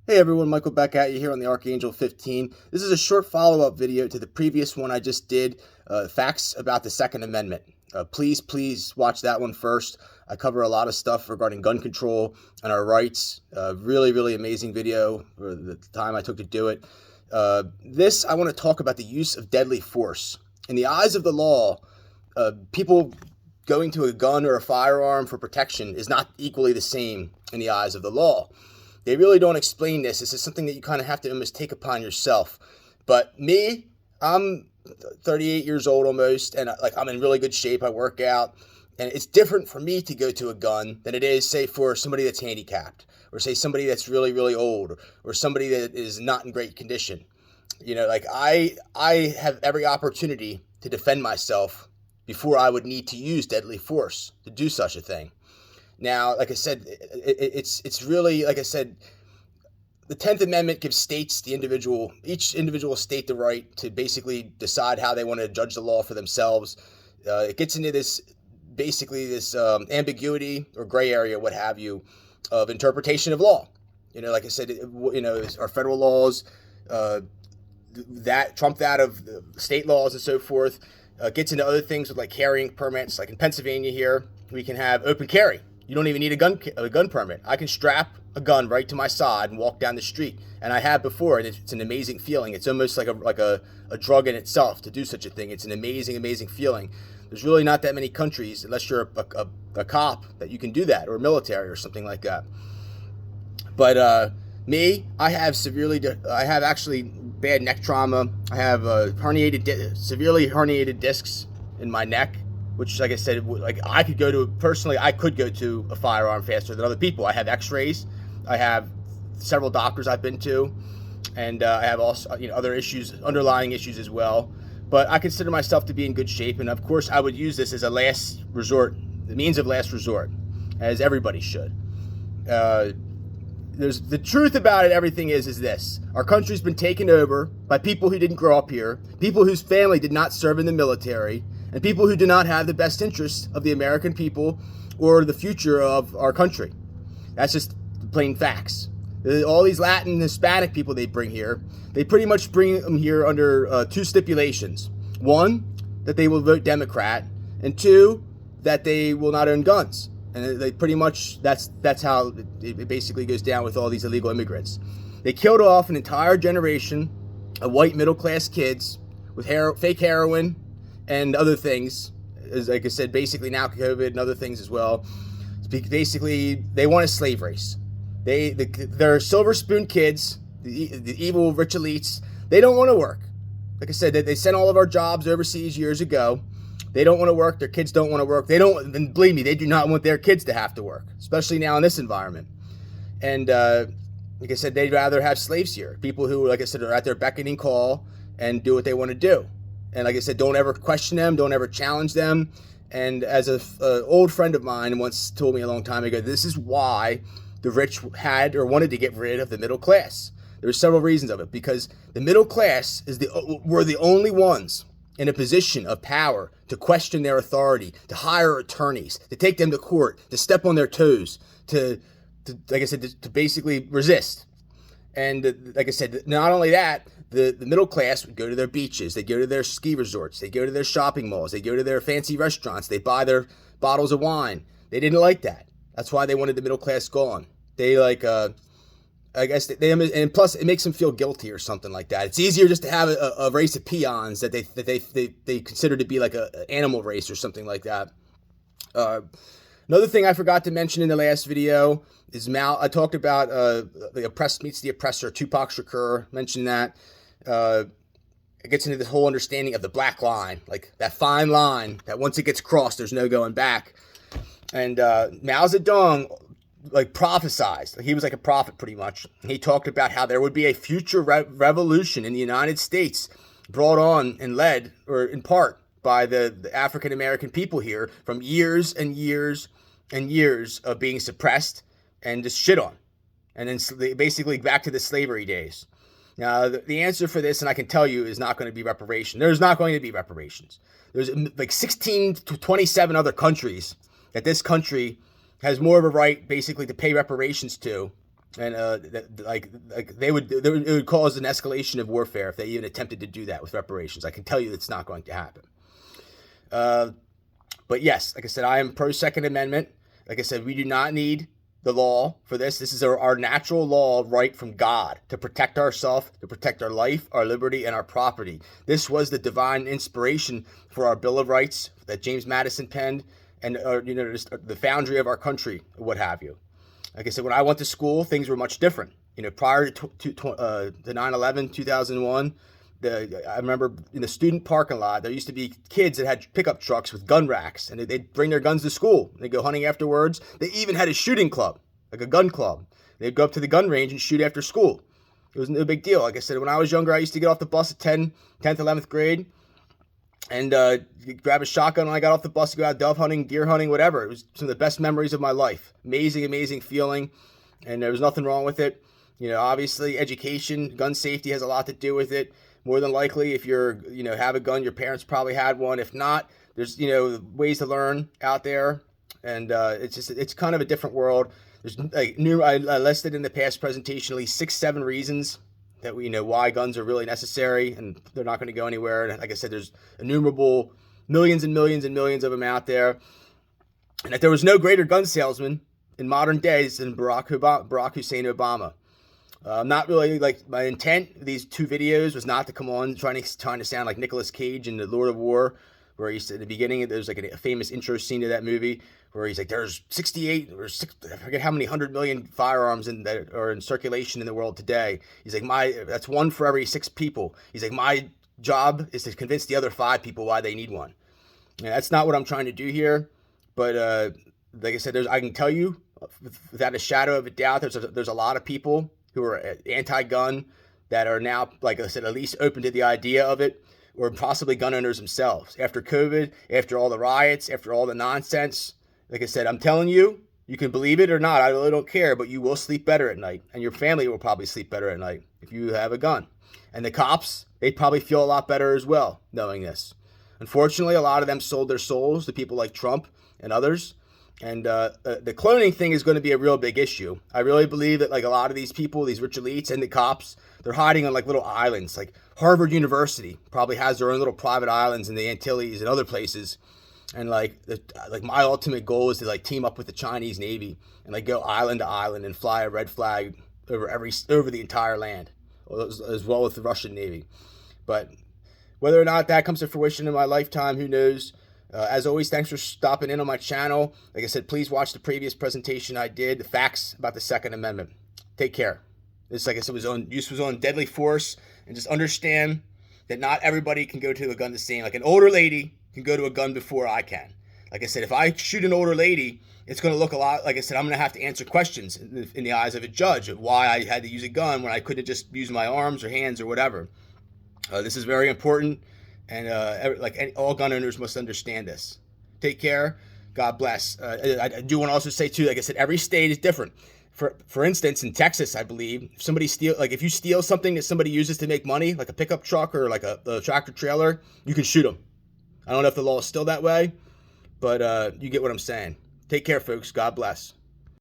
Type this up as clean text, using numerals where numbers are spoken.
Hey everyone, Michael back at you here on the Archangel 15. This is a short follow-up video to the previous one I just did, facts about the Second Amendment. Please watch that one first. I cover a lot of stuff regarding gun control and our rights. Really amazing video for the time I took to do it. This, I want to talk about the use of deadly force. In the eyes of the law, people going to a gun or a firearm for protection is not equally the same in the eyes of the law. They really don't explain this. This is something that you kind of have to almost take upon yourself. But me, I'm 38 years old almost, and I'm in really good shape. I work out, and it's different for me to go to a gun than it is, say, for somebody that's handicapped, or say somebody that's really old, or somebody that is not in great condition. You know, I have every opportunity to defend myself before I would need to use deadly force to do such a thing. Now, like I said, it's really, like I said, the 10th Amendment gives states each individual state the right to basically decide how they want to judge the law for themselves. It gets into this ambiguity or gray area, what have you, of interpretation of law. You know, like I said, our federal laws that trump that of the state laws and so forth. Gets into other things with like carrying permits. Like in Pennsylvania here, we can have open carry. You don't even need a gun permit. I can strap a gun right to my side and walk down the street, and I have before, and it's an amazing feeling. It's almost like a drug in itself to do such a thing. It's an amazing feeling. There's really not that many countries, unless you're a cop, that you can do that, or military or something like that. But me, I have actually bad neck trauma. I have severely herniated discs in my neck, which, like I said, I could go to a firearm faster than other people. I have x-rays. I have several doctors I've been to, and I have also, other issues, underlying issues as well. But I consider myself to be in good shape, and of course I would use this as a last resort, the means of last resort, as everybody should. There's the truth about it. Everything is this: our country's been taken over by people who didn't grow up here, people whose family did not serve in the military, and people who do not have the best interests of the American people or the future of our country. That's just plain facts. All these Latin and Hispanic people they bring here, they pretty much bring them here under two stipulations. One, that they will vote Democrat, and two, that they will not own guns. And they pretty much, that's how it basically goes down with all these illegal immigrants. They killed off an entire generation of white middle-class kids with fake heroin and other things. As like I said, basically now COVID and other things as well. Basically, they want a slave race. They're silver spoon kids, the evil rich elites. They don't want to work. Like I said, they sent all of our jobs overseas years ago. They don't want to work. Their kids don't want to work. And believe me, they do not want their kids to have to work, especially now in this environment. And like I said, they'd rather have slaves here. People who, like I said, are at their beckoning call and do what they want to do. And like I said, don't ever question them. Don't ever challenge them. And as an old friend of mine once told me a long time ago, this is why the rich had or wanted to get rid of the middle class. There were several reasons of it, because the middle class were the only ones in a position of power to question their authority, to hire attorneys, to take them to court, to step on their toes, to like I said, to basically resist. And like I said, not only that, the middle class would go to their beaches, they go to their ski resorts, they go to their shopping malls, they go to their fancy restaurants, they buy their bottles of wine. They didn't like that. That's why they wanted the middle class gone. They I guess and plus it makes them feel guilty or something like that. It's easier just to have a race of peons that they consider to be like an animal race or something like that. Another thing I forgot to mention in the last video is I talked about the oppressed meets the oppressor. Tupac Shakur mentioned that. It gets into this whole understanding of the black line, like that fine line that once it gets crossed, there's no going back. And Mao Zedong prophesized. He was like a prophet pretty much. He talked about how there would be a future revolution in the United States brought on and led, or in part, by the African American people here from years and years and years of being suppressed and just shit on. And then basically back to the slavery days. Now, the answer for this, and I can tell you, is not going to be reparation. There's not going to be reparations. There's like 16 to 27 other countries that this country has more of a right basically to pay reparations to And it would cause an escalation of warfare if they even attempted to do that with reparations. I can tell you it's not going to happen. But yes, like I said, I am pro Second Amendment. Like I said, we do not need the law for this. This is our natural law right from God to protect ourselves, to protect our life, our liberty, and our property. This was the divine inspiration for our Bill of Rights that James Madison penned, and just the foundry of our country, what have you. Like I said, when I went to school, things were much different. Prior to 9/11, 2001, I remember in the student parking lot, there used to be kids that had pickup trucks with gun racks, and they'd bring their guns to school. They'd go hunting afterwards. They even had a shooting club, like a gun club. They'd go up to the gun range and shoot after school. It was no big deal. Like I said, when I was younger, I used to get off the bus at 10th, 11th grade, and grab a shotgun when I got off the bus to go out dove hunting, deer hunting, whatever. It was some of the best memories of my life. Amazing feeling, and there was nothing wrong with it. Obviously, education, gun safety has a lot to do with it. More than likely, if you're, have a gun, your parents probably had one. If not, there's, ways to learn out there. And it's kind of a different world. There's I listed in the past presentation at least 6-7 reasons that we know why guns are really necessary, and they're not going to go anywhere. And like I said, there's innumerable millions and millions and millions of them out there. And that there was no greater gun salesman in modern days than Barack Hussein Obama. Not really, like, my intent these two videos was not to come on trying to sound like Nicolas Cage in The Lord of War, where he's at the beginning, there's like a famous intro scene to that movie where he's like, there's 68 or I forget how many 100 million firearms that are in circulation in the world today. He's like, that's one for every 6 people. He's like, my job is to convince the other 5 people why they need one. And that's not what I'm trying to do here. But like I said, I can tell you without a shadow of a doubt, there's a lot of people who are anti-gun that are now, like I said, at least open to the idea of it, or possibly gun owners themselves. After COVID, after all the riots, after all the nonsense, like I said, I'm telling you, you can believe it or not, I really don't care, but you will sleep better at night, and your family will probably sleep better at night if you have a gun. And the cops, they'd probably feel a lot better as well, knowing this. Unfortunately, a lot of them sold their souls to people like Trump and others. And the cloning thing is going to be a real big issue. I really believe that, like, a lot of these people, these rich elites and the cops, they're hiding on like little islands. Like Harvard University probably has their own little private islands in the Antilles and other places. And like my ultimate goal is to like team up with the Chinese Navy and like go island to island and fly a red flag over the entire land, as well with the Russian Navy. But whether or not that comes to fruition in my lifetime, who knows? As always, thanks for stopping in on my channel. Like I said, please watch the previous presentation I did, the facts about the Second Amendment. Take care. This, like I said, was on deadly force, and just understand that not everybody can go to a gun the same. Like an older lady can go to a gun before I can. Like I said, if I shoot an older lady, it's going to look a lot, like I said, I'm going to have to answer questions in the eyes of a judge of why I had to use a gun when I couldn't just use my arms or hands or whatever. This is very important. And all gun owners must understand this. Take care. God bless. I do want to also say too, like I said, every state is different. For instance, in Texas, I believe, if you steal something that somebody uses to make money, like a pickup truck or like a tractor trailer, you can shoot them. I don't know if the law is still that way, but you get what I'm saying. Take care, folks. God bless.